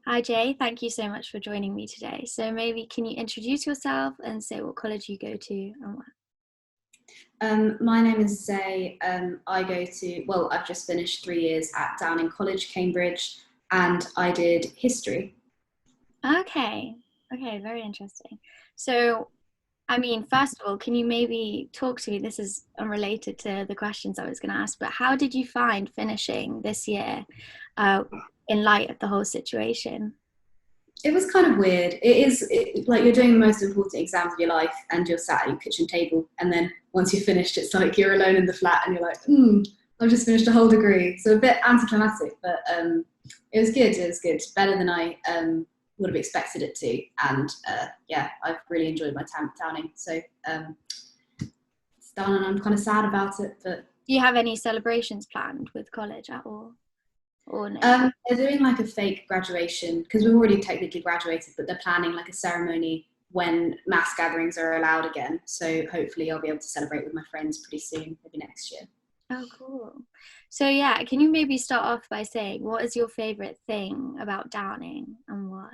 Hi Jay, thank you so much for joining me today. So maybe can you introduce yourself and say what college you go to and what? My name is Zay. I go to, well, I've just finished 3 years at Downing College, Cambridge, and I did history. Okay, okay, very interesting. So, I mean, first of all, can you maybe talk to me? This is unrelated to the questions I was going to ask, but how did you find finishing this year uh, in light of the whole situation? It was kind of weird. Like you're doing the most important exam of your life and you're sat at your kitchen table. And then once you're finished, it's like you're alone in the flat and you're like, I've just finished a whole degree. So a bit anticlimactic, but it was good. It was good. Better than I would have expected it to. And yeah, I've really enjoyed my time at Downing. So it's done and I'm kind of sad about it, but Do you have any celebrations planned with college at all? Or no? they're doing like a fake graduation because we've already technically graduated, but they're planning like a ceremony when mass gatherings are allowed again. So hopefully I'll be able to celebrate with my friends pretty soon, maybe next year. Oh, cool. So yeah, can you maybe start off by saying what is your favorite thing about Downing and why?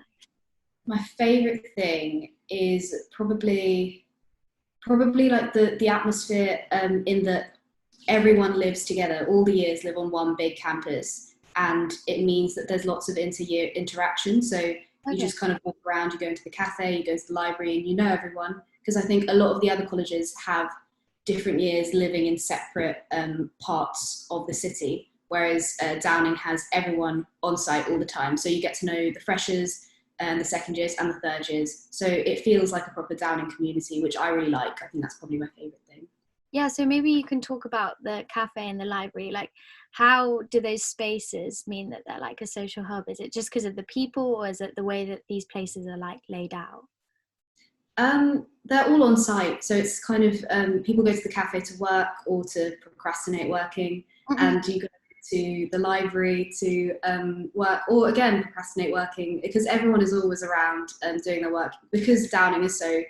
My favorite thing is probably like the atmosphere in that everyone lives together. All the years live on one big campus, and it means that there's lots of inter-year interaction. So you Okay. just kind of walk around, you go into the cafe, you go to the library, and you know everyone. Because I think a lot of the other colleges have different years living in separate parts of the city, whereas Downing has everyone on site all the time. So you get to know the freshers and the second years and the third years. So it feels like a proper Downing community, which I really like. I think that's probably my favourite thing. Yeah, so maybe you can talk about the cafe and the library. Like, how do those spaces mean that they're like a social hub? Is it just because of the people, or is it the way that these places are like laid out? They're all on site, so it's kind of people go to the cafe to work or to procrastinate working, Mhm. and you go to the library to work or again procrastinate working because everyone is always around doing their work because Downing is so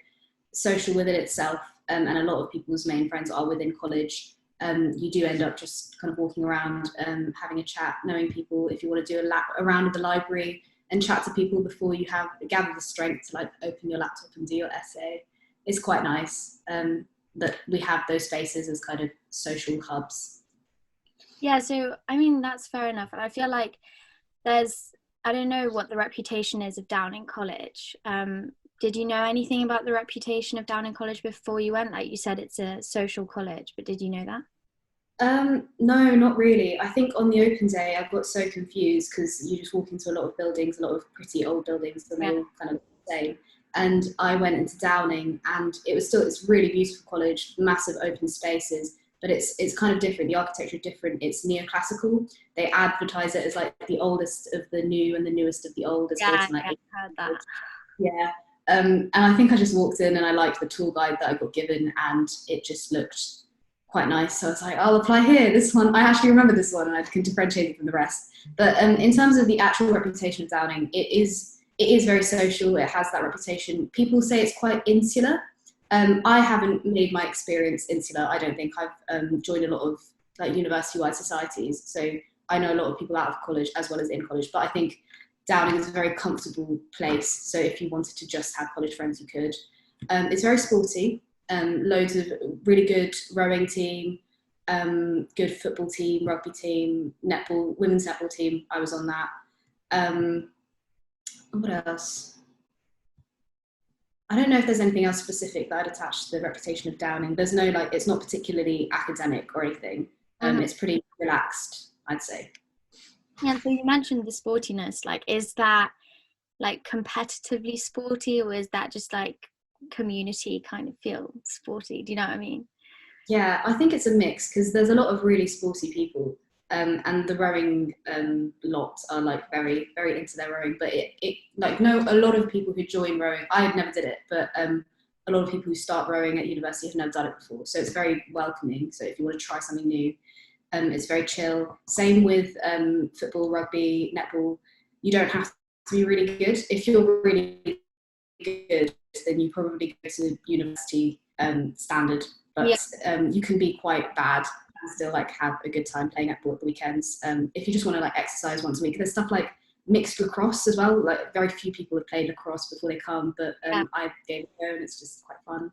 social within itself, and a lot of people's main friends are within college. You do end up just kind of walking around, having a chat, knowing people. If you want to do a lap around the library and chat to people before you have gather the strength to like open your laptop and do your essay, it's quite nice that we have those spaces as kind of social hubs. Yeah, so I mean that's fair enough, and I feel like there's I don't know what the reputation is of Downing College. Did you know anything about the reputation of Downing College before you went? Like you said, it's a social college, but did you know that? No, not really. I think on the open day, I got so confused because you just walk into a lot of buildings, a lot of pretty old buildings, and they Yeah. all kind of the same. And I went into Downing, and it's really beautiful college, massive open spaces, but it's kind of different. The architecture is different. It's neoclassical. They advertise it as like the oldest of the new and the newest of the old, as built Yeah, in like yeah, I heard that. 1800s. Yeah. And I think I just walked in and I liked the tour guide that I got given, and it just looked quite nice. So I was like, I'll apply here. This one, I actually remember this one, and I can differentiate it from the rest. But in terms of the actual reputation of Downing, it is very social. It has that reputation. People say it's quite insular. I haven't made my experience insular. I don't think I've joined a lot of like university-wide societies, so I know a lot of people out of college as well as in college. But I think Downing is a very comfortable place. So if you wanted to just have college friends, you could. It's very sporty. Loads of really good rowing team, good football team, rugby team, netball, women's netball team. I was on that. Um, what else? I don't know if there's anything else specific that I'd attach to the reputation of Downing. There's no like, it's not particularly academic or anything. Mhm. It's pretty relaxed, I'd say. Yeah, so you mentioned the sportiness. Like, is that like competitively sporty, or is that just like community kind of feel sporty? Do you know what I mean? Yeah, I think it's a mix because there's a lot of really sporty people, and the rowing lot are like very, very into their rowing. But it like no, a lot of people who join rowing, I had never did it, but a lot of people who start rowing at university have never done it before. So it's very welcoming. So if you want to try something new, it's very chill. Same with football, rugby, netball. You don't have to be really good. If you're really good, then you probably go to university standard. Yeah. But you can be quite bad and still like have a good time playing netball at the weekends. If you just want to like exercise once a week, there's stuff like mixed lacrosse as well. Like very few people have played lacrosse before they come, but Yeah. I gave it a go and it's just quite fun.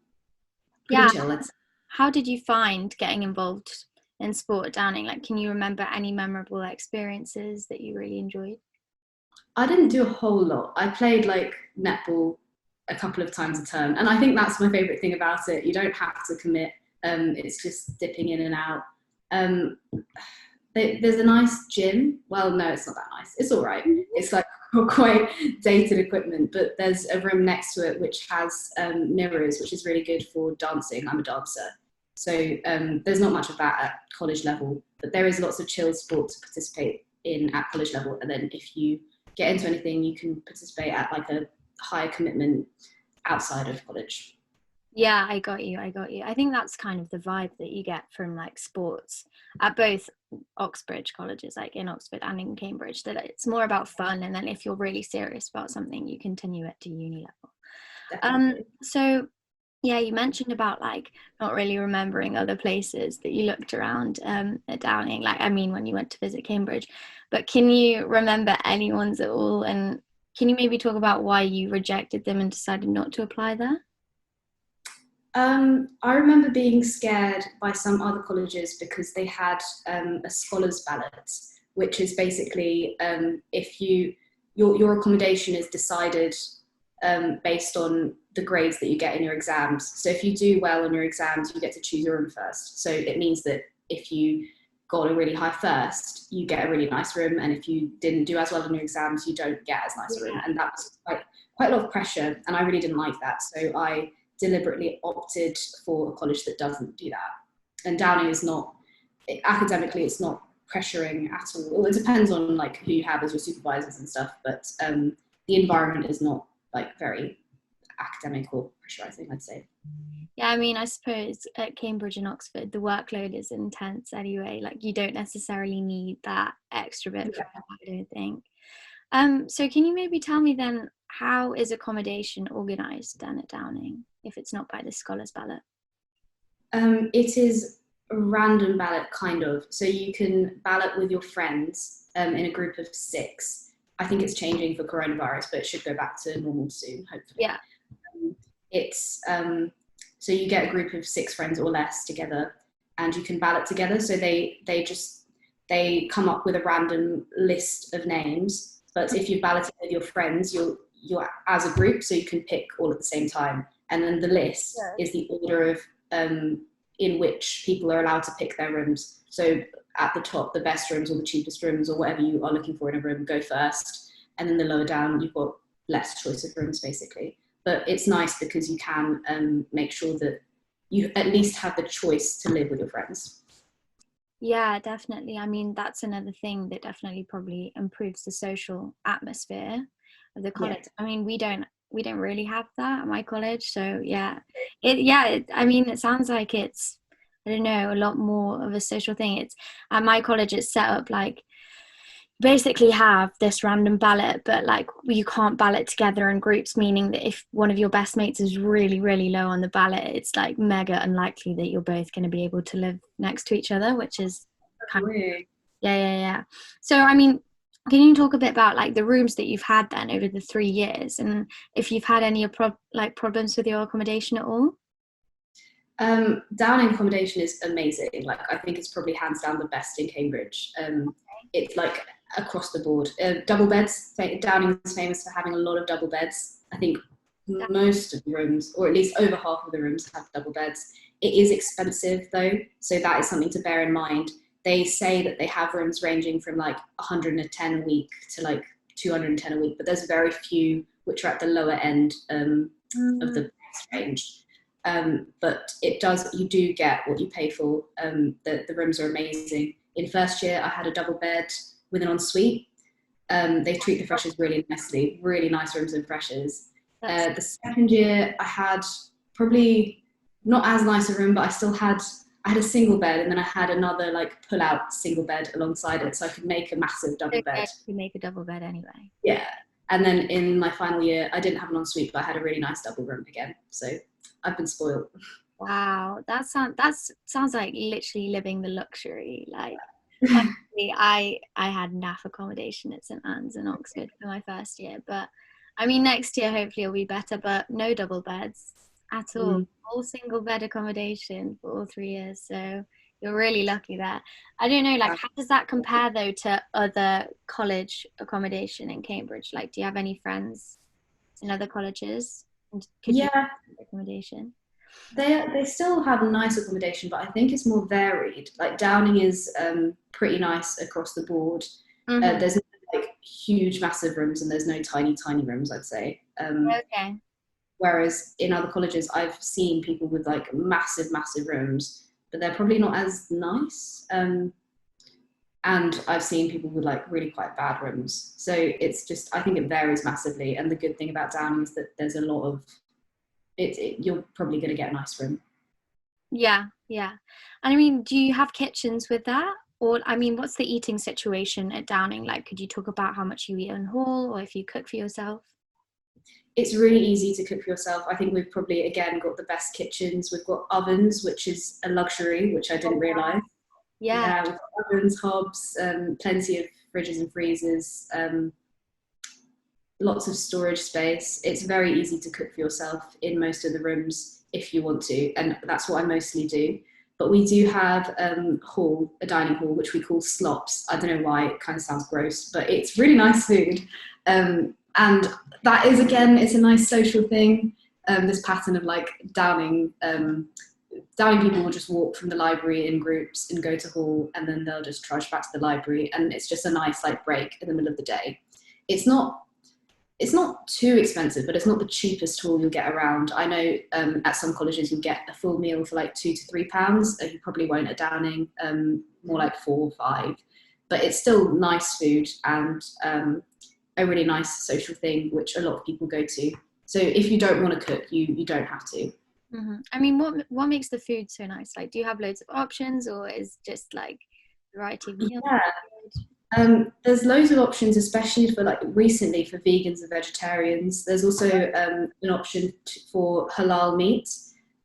Pretty Yeah. chill. How did you find getting involved in sport at Downing? Like, can you remember any memorable experiences that you really enjoyed? I didn't do a whole lot. I played like netball a couple of times a term, and I think that's my favourite thing about it. You don't have to commit. It's just dipping in and out. Um, there's a nice gym. Well, no, it's not that nice. It's all right. It's like quite dated equipment, but there's a room next to it which has mirrors, which is really good for dancing. I'm a dancer, so there's not much of that at college level, but there is lots of chill sport to participate in at college level. And then if you get into anything, you can participate at like a higher commitment outside of college. Yeah, I got you. I got you. I think that's kind of the vibe that you get from like sports at both Oxbridge colleges, like in Oxford and in Cambridge, that it's more about fun. And then if you're really serious about something, you continue it to uni level. Definitely. So yeah, you mentioned about like not really remembering other places that you looked around at Downing. Like, I mean, when you went to visit Cambridge, but can you remember any ones at all? And can you maybe talk about why you rejected them and decided not to apply there? I remember being scared by some other colleges because they had a scholars ballot, which is basically if your accommodation is decided based on the grades that you get in your exams. So if you do well on your exams, you get to choose your room first. So it means that if you got a really high first, you get a really nice room, and if you didn't do as well in your exams, you don't get as nice a room. And that was quite a lot of pressure, and I really didn't like that. So I deliberately opted for a college that doesn't do that. And Downing is not, academically, it's not pressuring at all. Well, it depends on like who you have as your supervisors and stuff, but the environment is not like very academic or pressurizing, I'd say. Yeah, I mean, I suppose at Cambridge and Oxford, the workload is intense anyway. Like, you don't necessarily need that extra bit from Yeah. it, I don't think. So can you maybe tell me then, how is accommodation organised then at Downing if it's not by the scholars ballot? It is a random ballot, kind of. So you can ballot with your friends in a group of 6. I think it's changing for coronavirus, but it should go back to normal soon, hopefully. Yeah. It's so you get a group of 6 friends or less together, and you can ballot together. So they come up with a random list of names. But if you've balloted with your friends, you're as a group, so you can pick all at the same time. And then the list Yeah. is the order of in which people are allowed to pick their rooms. So at the top, the best rooms or the cheapest rooms or whatever you are looking for in a room go first, and then the lower down, you've got less choice of rooms basically. But it's nice because you can make sure that you at least have the choice to live with your friends. Yeah, definitely. I mean, that's another thing that definitely probably improves the social atmosphere of the Yeah. college. I mean, we don't really have that at my college, so yeah. I mean, it sounds like it's, I don't know, a lot more of a social thing. It's at my college it's set up like basically have this random ballot, but like you can't ballot together in groups, meaning that if one of your best mates is really, really low on the ballot, it's like mega unlikely that you're both going to be able to live next to each other, which is kind of, Weird. yeah. So, I mean, can you talk a bit about like the rooms that you've had then over the 3 years, and if you've had any problems with your accommodation at all? Downing accommodation is amazing. Like I think it's probably hands down the best in Cambridge. It's like across the board. Double beds. Downing is famous for having a lot of double beds. I think most of the rooms, or at least over half of the rooms, have double beds. It is expensive though, so that is something to bear in mind. They say that they have rooms ranging from like 110 a week to like 210 a week, but there's very few which are at the lower end of the price range. But you do get what you pay for. The rooms are amazing. In first year, I had a double bed with an ensuite. They treat the freshers really nicely, really nice rooms and freshers. That's The second year, I had probably not as nice a room, but I had a single bed, and then I had another like pull-out single bed alongside it, so I could make a massive double okay bed. if you make a double bed anyway. Yeah. And then in my final year, I didn't have an ensuite, but I had a really nice double room again. So I've been spoiled. Wow, that sounds like literally living the luxury. Like, honestly, I had NAF accommodation at St Anne's in Oxford for my first year, but I mean next year hopefully it'll be better, but no double beds at all. Mm. All single bed accommodation for all 3 years. So you're really lucky there. I don't know, like how does that compare though to other college accommodation in Cambridge? Like, do you have any friends in other colleges? And could you Yeah, accommodation? they still have nice accommodation, but I think it's more varied. Like Downing is pretty nice across the board. Mm-hmm. There's no, like huge, massive rooms, and there's no tiny, tiny rooms. I'd say. Okay. Whereas in other colleges, I've seen people with like massive, massive rooms, but they're probably not as nice. And I've seen people with like really quite bad rooms. So it's just, I think it varies massively. And the good thing about Downing is that there's a lot of you're probably going to get a nice room. Yeah, yeah. And I mean, do you have kitchens with that? Or, I mean, what's the eating situation at Downing? Like, could you talk about how much you eat in hall or if you cook for yourself? It's really easy to cook for yourself. I think we've probably again got the best kitchens. We've got ovens, which is a luxury, which I Oh, didn't wow. realise. Yeah, Yeah, we've got ovens, hobs, plenty of fridges and freezers, lots of storage space. It's very easy to cook for yourself in most of the rooms if you want to, and that's what I mostly do. But we do have a dining hall, which we call slops. I don't know why, it kind of sounds gross, but it's really nice food. And that is, again, it's a nice social thing. This pattern of like Downing people will just walk from the library in groups and go to hall, and then they'll just trudge back to the library, and it's just a nice like break in the middle of the day. It's not it's not too expensive, but it's not the cheapest hall you'll get around. I know at some colleges you'll get a full meal for like £2 to £3. You probably won't at Downing, more like 4 or 5. But it's still nice food and a really nice social thing, which a lot of people go to. So if you don't want to cook, you don't have to. hmm. I mean, what makes the food so nice? Like, do you have loads of options, or is just like variety of meals? Yeah, there's loads of options, especially for like recently for vegans and vegetarians. There's also an option for halal meat,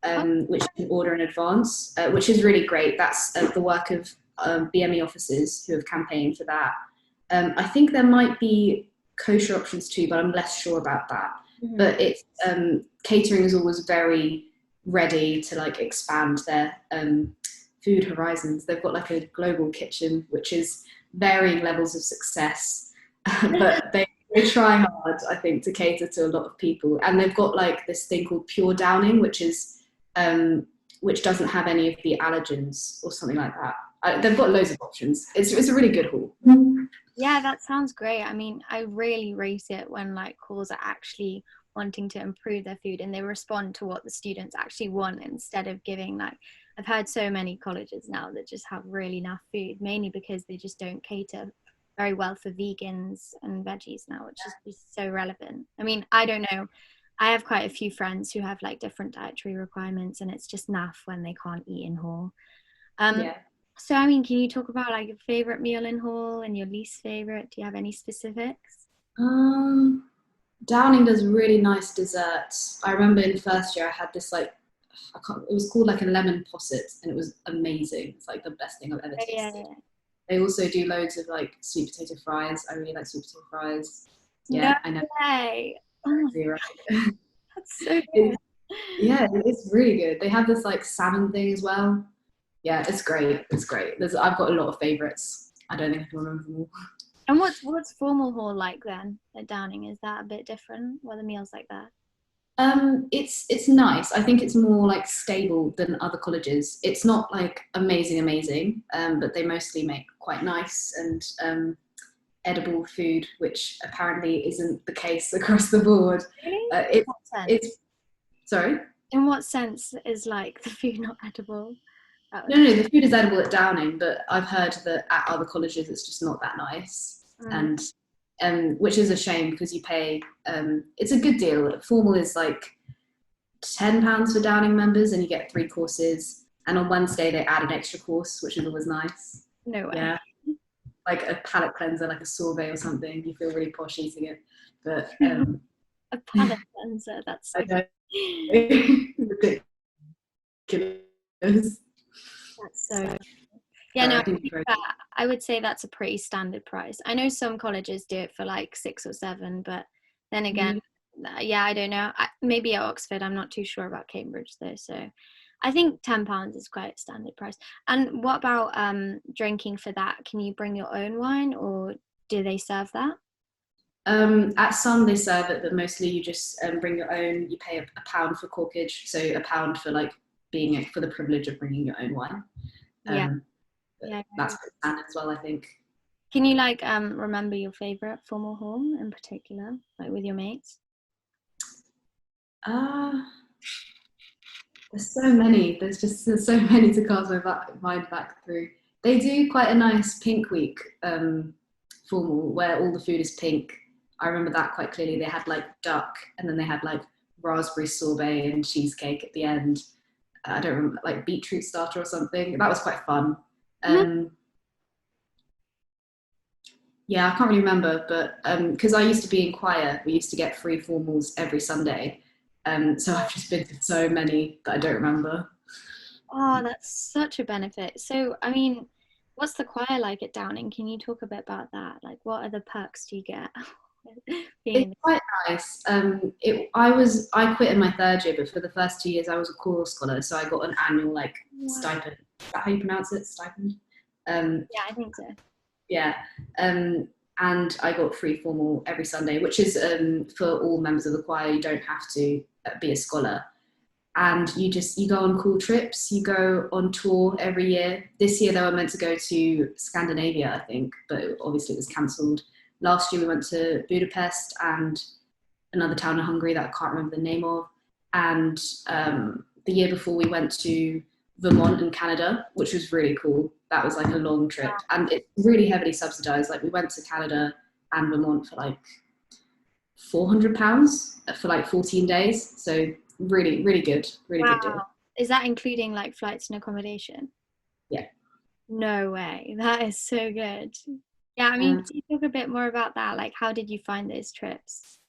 Oh, which you can order in advance, which is really great. That's the work of BME officers who have campaigned for that. I think there might be kosher options too, but I'm less sure about that. mhm. But it's catering is always very ready to like expand their food horizons. They've got like a global kitchen, which is varying levels of success, but they try hard, I think, to cater to a lot of people. And they've got like this thing called pure downing, which doesn't have any of the allergens or something like that. They've got loads of options. It's a really good haul. Yeah, that sounds great. I mean, I really rate it when like calls are actually wanting to improve their food and they respond to what the students actually want instead of giving like I've heard so many colleges now that just have really enough food, mainly because they just don't cater very well for vegans and veggies now, which is so relevant. I mean, I don't know. I have quite a few friends who have like different dietary requirements and it's just naff when they can't eat in hall. Um, Yeah. so, I mean, can you talk about like your favorite meal in hall and your least favorite? Do you have any specifics? Um, Downing does really nice desserts. I remember in first year I had this like it was called like a lemon posset, and it was amazing. It's like the best thing I've ever Oh, yeah, tasted. yeah. They also do loads of like sweet potato fries. I really like sweet potato fries. No Yeah, I know. way. Oh my, You're right. that's so It's, good. yeah, it's really good. They have this like salmon thing as well. Yeah, it's great. It's great. I've got a lot of favorites. I don't think I can remember them all. And what's formal hall like then at Downing? Is that a bit different? What are the meals like that? It's nice. I think it's more like stable than other colleges. It's not like amazing, amazing, but they mostly make quite nice and edible food, which apparently isn't the case across the board. Really? Uh, In it, what sense? it's sorry. In what sense is like the food not edible? That No, would. no, the food is edible at Downing, but I've heard that at other colleges it's just not that nice, Mm, and which is a shame because you pay. It's a good deal. Formal is like £10 for Downing members, and you get 3 courses. And on Wednesday they add an extra course, which is always nice. no way. Yeah, like a palate cleanser, like a sorbet or something. You feel really posh eating it, but A palate cleanser. That's so I good. know ridiculous. That's so good. Yeah, So no, I think it's very I would say that's a pretty standard price. I know some colleges do it for like 6 or 7, but then again, really. yeah, I don't know. Maybe at Oxford, I'm not too sure about Cambridge though. So I think £10 is quite a standard price. And what about drinking for that? Can you bring your own wine, or do they serve that? At some they serve it, but mostly you just bring your own. You pay a pound for corkage, so a pound for like being for the privilege of bringing your own wine. Yeah, Um, but yeah. that's standard as well, I think. Can you like remember your favorite formal hall in particular, like with your mates? Uh, there's so many. There's so many to cast my mind back through. They do quite a nice pink week formal where all the food is pink. I remember that quite clearly. They had like duck, and then they had like raspberry sorbet and cheesecake at the end. I don't remember, like beetroot starter or something. That was quite fun. Um, yeah, I can't really remember, but because I used to be in choir, we used to get free formals every Sunday. So I've just been to so many that I don't remember. Oh, that's such a benefit. So, I mean, what's the choir like at Downing? Can you talk a bit about that? Like, what other perks do you get being It's in the quite nice. I quit in my third year, but for the first 2 years I was a choral scholar, so I got an annual like Wow. stipend. Is that how you pronounce it? Stipend. Um, Yeah, I think so. yeah. And I got free formal every Sunday, which is for all members of the choir. You don't have to be a scholar, and you go on cool trips. You go on tour every year. This year they were meant to go to Scandinavia, I think, but obviously it was cancelled. Last year we went to Budapest and another town in Hungary that I can't remember the name of. And the year before, we went to Vermont in Canada, which was really cool. That was like a long trip, and it's really heavily subsidized. Like we went to Canada and Vermont for like £400 for like 14 days. So really, really Wow. good deal. Is that including like flights and accommodation? Yeah. No way. That is so good. Yeah, I mean, Uh, can you talk a bit more about that? Like, how did you find those trips?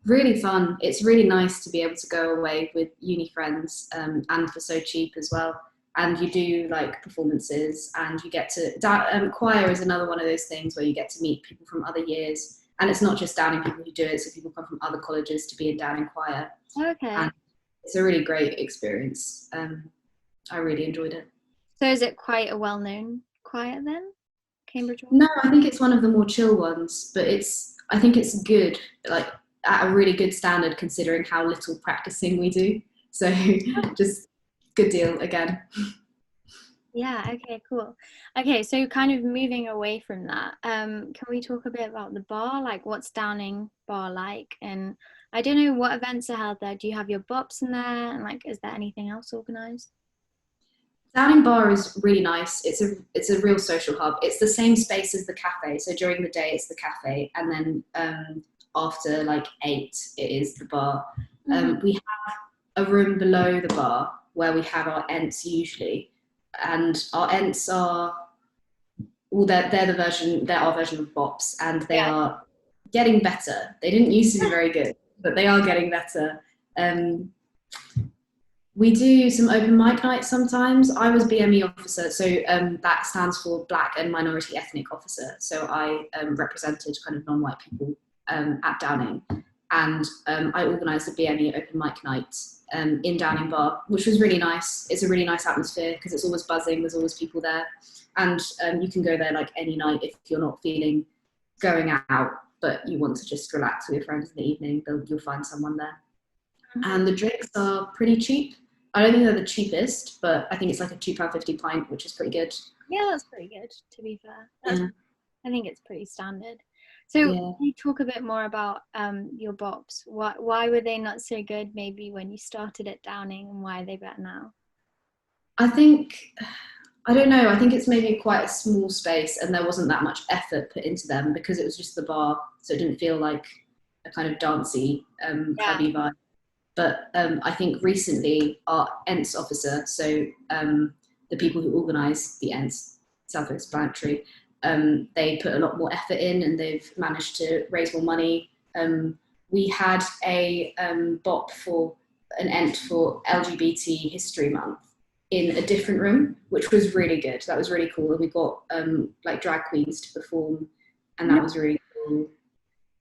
Really fun. It's really nice to be able to go away with uni friends and for so cheap as well. And you do like performances, and you get to choir is another one of those things where you get to meet people from other years, and it's not just Downing people who do it. So people come from other colleges to be in Downing choir, Okay. and it's a really great experience. I really enjoyed it. So is it quite a well-known choir then? Cambridge one? No, I think it's one of the more chill ones, but I think it's good, like at a really good standard considering how little practicing we do. So just good deal again. Yeah, okay, cool. Okay, so kind of moving away from that, can we talk a bit about the bar? Like what's Downing Bar like? And I don't know what events are held there. Do you have your bops in there? And like, is there anything else organized? Downing Bar is really nice. It's a real social hub. It's the same space as the cafe. So during the day it's the cafe, and then after like 8 it is the bar. Hmm. We have a room below the bar where we have our ents usually, and our ents are well, they're our version of bops, and they Yeah. are getting better. They didn't used to be very good, but they are getting better. Um, we do some open mic nights sometimes. I was BME officer, so that stands for Black and Minority Ethnic Officer. So I represented kind of non-white people at Downing, and I organised a BME open mic night in Downing Bar, which was really nice. It's a really nice atmosphere because it's always buzzing. There's always people there, and you can go there like any night if you're not feeling going out, but you want to just relax with your friends in the evening. You'll find someone there, and the drinks are pretty cheap. I don't think they're the cheapest, but I think it's like a £2.50 pint, which is pretty good. Yeah, that's pretty good, to be fair. That's Yeah, I think it's pretty standard. So can yeah. you talk a bit more about your bops? Why were they not so good maybe when you started at Downing, and why are they better now? I think I don't know. I think it's maybe quite a small space, and there wasn't that much effort put into them because it was just the bar, so it didn't feel like a kind of dancey, Yeah. clubby vibe. But I think recently our ENTS officer, so the people who organise the ENTS, self-explanatory, they put a lot more effort in, and they've managed to raise more money. We had a BOP for an ENT for LGBT History Month, in a different room, which was really good. That was really cool. And we got like drag queens to perform, and that No, was really cool.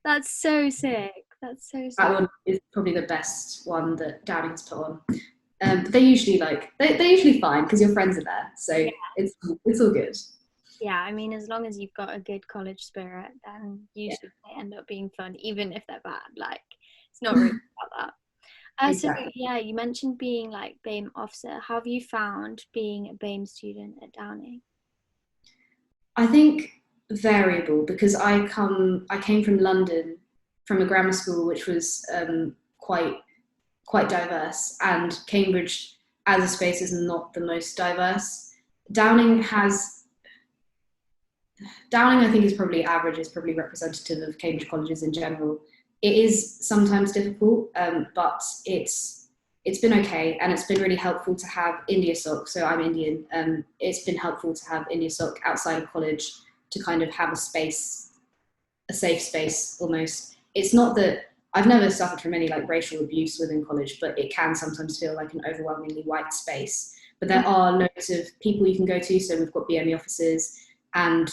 that's so sick. That's so That sick. one is probably the best one that Downing's put on. But they usually like they're usually fine because your friends are there, so it's all good. Yeah, I mean, as long as you've got a good college spirit, then Yeah, usually they end up being fun, even if they're bad. Like, it's not really about that. So exactly. yeah, you mentioned being like BAME officer. How have you found being a BAME student at Downing? I think variable because I came from London from a grammar school which was quite diverse, and Cambridge as a space is not the most diverse. Downing has Downing, I think, is probably average, is probably representative of Cambridge colleges in general. It is sometimes difficult, but it's been okay, and it's been really helpful to have India Soc. So I'm Indian. It's been helpful to have India Soc outside of college to kind of have a space, a safe space almost. It's not that I've never suffered from any like racial abuse within college, but it can sometimes feel like an overwhelmingly white space. But there are loads of people you can go to. So we've got BME offices and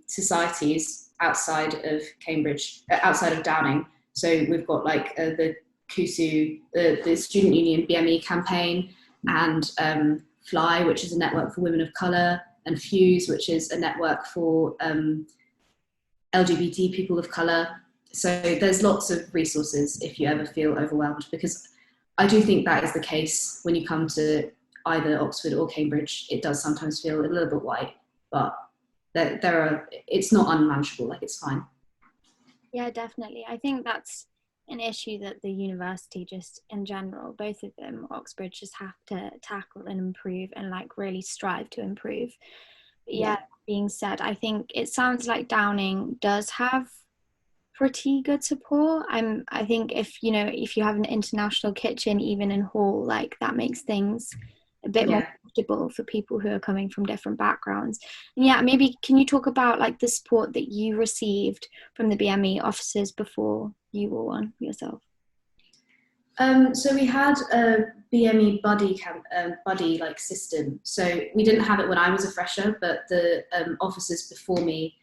societies outside of Cambridge, outside of Downing. So we've got like the KUSU, the Student Union BME campaign, and Fly, which is a network for women of colour, and Fuse, which is a network for LGBT people of colour. So there's lots of resources if you ever feel overwhelmed, because I do think that is the case when you come to either Oxford or Cambridge. It does sometimes feel a little bit white, but there are, it's not unmanageable, like it's fine. Yeah, definitely. I think that's an issue that the university, just in general, both of them, Oxbridge, just have to tackle and improve and like really strive to improve. But yeah, Yeah, being said, I think it sounds like Downing does have pretty good support. I think if you know if you have an international kitchen even in hall, like that makes things a bit more yeah. comfortable for people who are coming from different backgrounds. And yeah, maybe can you talk about like the support that you received from the BME officers before you were one yourself? So we had a BME buddy like system. So we didn't have it when I was a fresher, but the officers before me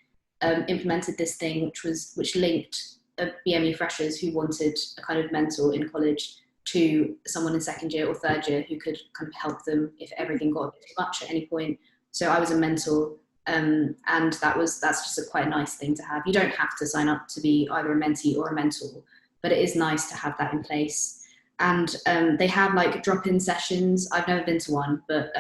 implemented this thing, which linked BME freshers who wanted a kind of mentor in college to someone in second year or third year who could kind of help them if everything got a bit too much at any point. So I was a mentor, and that's just a quite nice thing to have. You don't have to sign up to be either a mentee or a mentor, but it is nice to have that in place. And they have like drop-in sessions. I've never been to one, but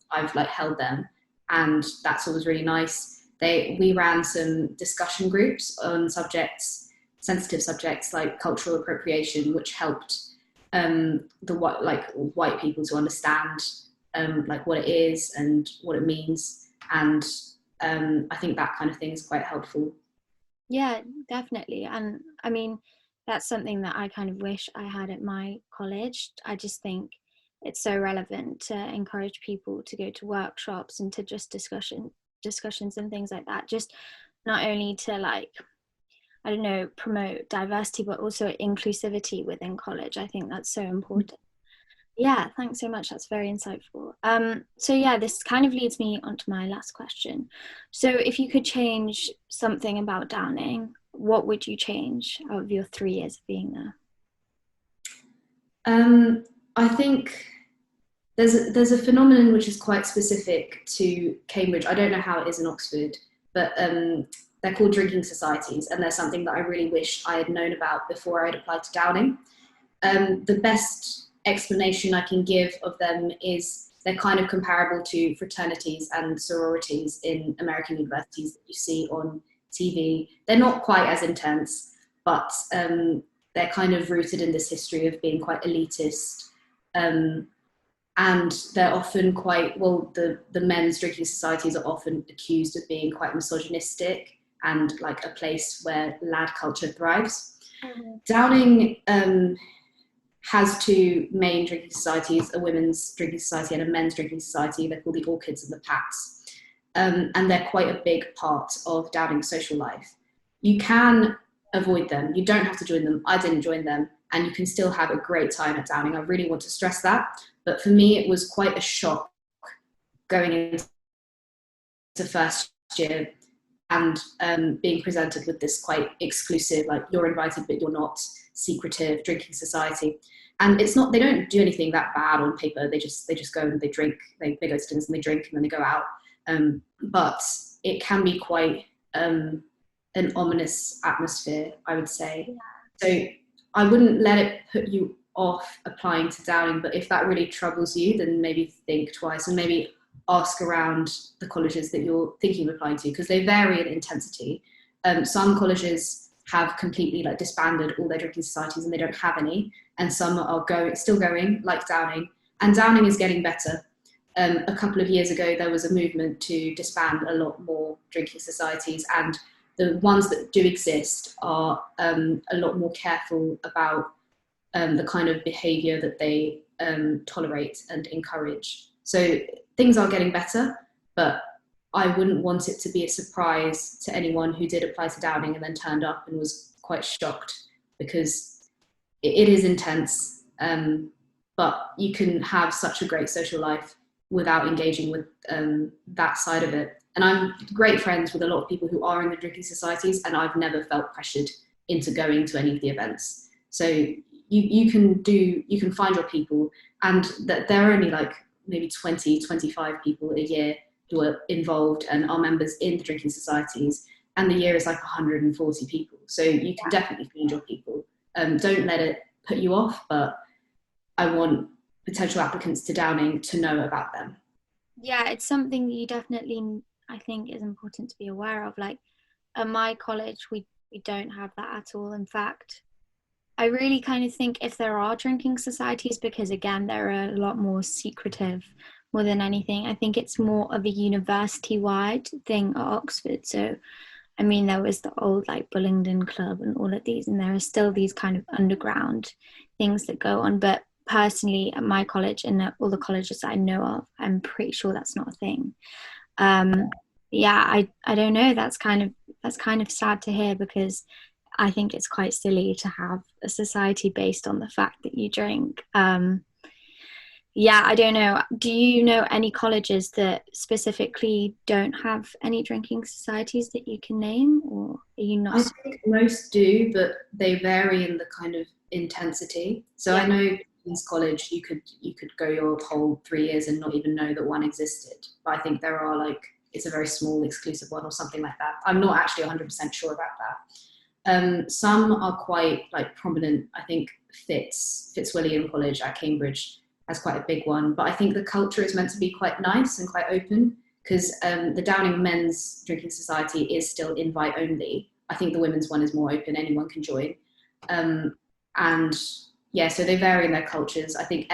I've like held them, and that's always really nice. We ran some discussion groups on sensitive subjects like cultural appropriation, which helped the white people to understand like what it is and what it means, and I think that kind of thing is quite helpful. Yeah, definitely. And I mean, that's something that I kind of wish I had at my college. I just think it's so relevant to encourage people to go to workshops and to just discussions and things like that. Just not only to like, I don't know, promote diversity, but also inclusivity within college. I think that's so important. Yeah, thanks so much. That's very insightful. So yeah, this kind of leads me on to my last question. So if you could change something about Downing, what would you change out of your 3 years of being there? I think there's a phenomenon which is quite specific to Cambridge. I don't know how it is in Oxford, but they're called drinking societies, and they're something that I really wish I had known about before I'd applied to Downing. The best explanation I can give of them is they're kind of comparable to fraternities and sororities in American universities that you see on TV. They're not quite as intense, but they're kind of rooted in this history of being quite elitist. Um, and they're often quite, well, the men's drinking societies are often accused of being quite misogynistic and like a place where lad culture thrives. Mhm. Downing has two main drinking societies, a women's drinking society and a men's drinking society. They're called the Orchids and the Pats. And they're quite a big part of Downing's social life. You can avoid them. You don't have to join them. I didn't join them, and you can still have a great time at Downing. I really want to stress that. But for me, it was quite a shock going into first year and being presented with this quite exclusive, like you're invited but you're not, secretive drinking society. And it's not, they don't do anything that bad on paper. They just go and they drink, they go to dinners and they drink and then they go out. But it can be quite an ominous atmosphere, I would say. So I wouldn't let it put you off applying to Downing, but if that really troubles you, then maybe think twice and maybe ask around the colleges that you're thinking of applying to, because they vary in intensity. Some colleges have completely like disbanded all their drinking societies and they don't have any, and some are still going, like Downing, and Downing is getting better. A couple of years ago, there was a movement to disband a lot more drinking societies, and the ones that do exist are a lot more careful about the kind of behaviour that they tolerate and encourage. So things are getting better, but I wouldn't want it to be a surprise to anyone who did apply to Downing and then turned up and was quite shocked, because it is intense, but you can have such a great social life without engaging with that side of it. And I'm great friends with a lot of people who are in the drinking societies, and I've never felt pressured into going to any of the events. So you can find your people, and that there are only like maybe 20, 25 people a year who are involved and are members in the drinking societies, and the year is like 140 people. So you can definitely find your people. Don't let it put you off, but I want potential applicants to Downing to know about them. Yeah, it's something you definitely, I think, is important to be aware of. Like at my college, we don't have that at all. In fact, I really kind of think if there are drinking societies, because again, they're a lot more secretive more than anything. I think it's more of a university-wide thing at Oxford. So, I mean, there was the old like Bullingdon Club and all of these, and there are still these kind of underground things that go on. But personally, at my college and at all the colleges that I know of, I'm pretty sure that's not a thing. Um, yeah, I don't know. That's kind of sad to hear, because I think it's quite silly to have a society based on the fact that you drink. Yeah, I don't know. Do you know any colleges that specifically don't have any drinking societies that you can name, or are you not? I think most do, but they vary in the kind of intensity. So Yeah, I know Queen's College, you could go your whole 3 years and not even know that one existed. But I think there are like, it's a very small exclusive one or something like that. I'm not actually 100% sure about that. Some are quite like prominent. I think Fitzwilliam College at Cambridge has quite a big one, but I think the culture is meant to be quite nice and quite open, because the Downing Men's Drinking Society is still invite only. I think the women's one is more open, anyone can join. And yeah, so they vary in their cultures. I think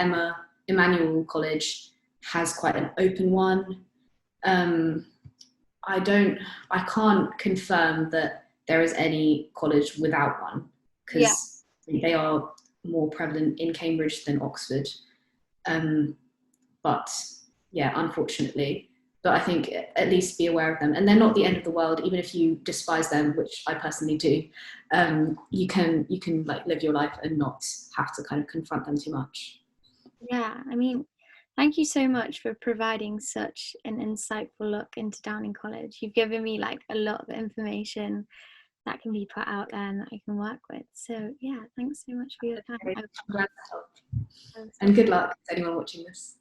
Emmanuel College has quite an open one. Um, I can't confirm that there is any college without one, yeah, because they are more prevalent in Cambridge than Oxford. But yeah, unfortunately. But I think at least be aware of them, and they're not the end of the world. Even if you despise them, which I personally do, you can like live your life and not have to kind of confront them too much. yeah. I mean, thank you so much for providing such an insightful look into Downing College. You've given me like a lot of information that can be put out there and that I can work with. So yeah, thanks so much for your time. I'm glad to help, I was and good luck to anyone watching this.